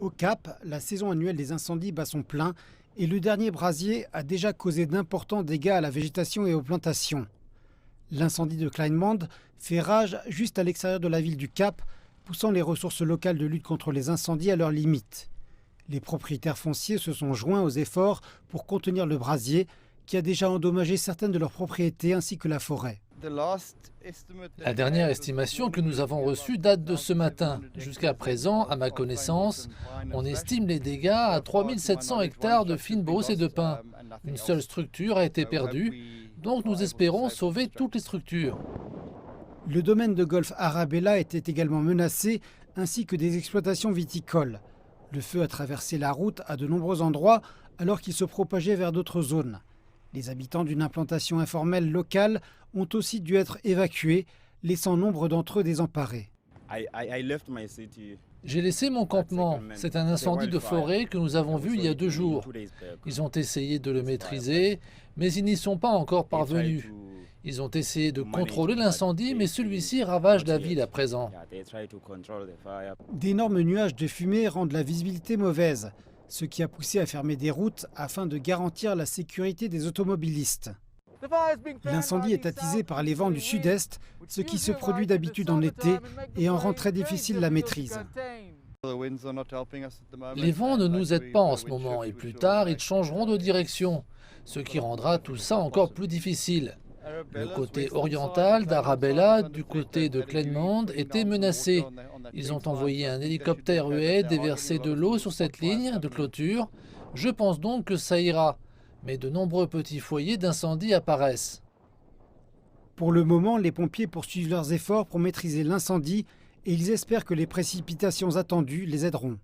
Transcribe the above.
Au Cap, la saison annuelle des incendies bat son plein et le dernier brasier a déjà causé d'importants dégâts à la végétation et aux plantations. L'incendie de Kleinmond fait rage juste à l'extérieur de la ville du Cap, poussant les ressources locales de lutte contre les incendies à leurs limites. Les propriétaires fonciers se sont joints aux efforts pour contenir le brasier qui a déjà endommagé certaines de leurs propriétés ainsi que la forêt. La dernière estimation que nous avons reçue date de ce matin. Jusqu'à présent, à ma connaissance, on estime les dégâts à 3700 hectares de fine brousse et de pins. Une seule structure a été perdue, donc nous espérons sauver toutes les structures. Le domaine de golf Arabella était également menacé, ainsi que des exploitations viticoles. Le feu a traversé la route à de nombreux endroits alors qu'il se propageait vers d'autres zones. Les habitants d'une implantation informelle locale ont aussi dû être évacués, laissant nombre d'entre eux désemparés. J'ai laissé mon campement. C'est un incendie de forêt que nous avons vu il y a 2 jours. Ils ont essayé de le maîtriser, mais ils n'y sont pas encore parvenus. Ils ont essayé de contrôler l'incendie, mais celui-ci ravage la ville à présent. D'énormes nuages de fumée rendent la visibilité mauvaise, ce qui a poussé à fermer des routes afin de garantir la sécurité des automobilistes. L'incendie est attisé par les vents du sud-est, ce qui se produit d'habitude en été et en rend très difficile la maîtrise. Les vents ne nous aident pas en ce moment et plus tard, ils changeront de direction, ce qui rendra tout ça encore plus difficile. Le côté oriental d'Arabella, du côté de Kleinmond, était menacé. Ils ont envoyé un hélicoptère huée déverser de l'eau sur cette ligne de clôture. Je pense donc que ça ira. Mais de nombreux petits foyers d'incendie apparaissent. Pour le moment, les pompiers poursuivent leurs efforts pour maîtriser l'incendie et ils espèrent que les précipitations attendues les aideront.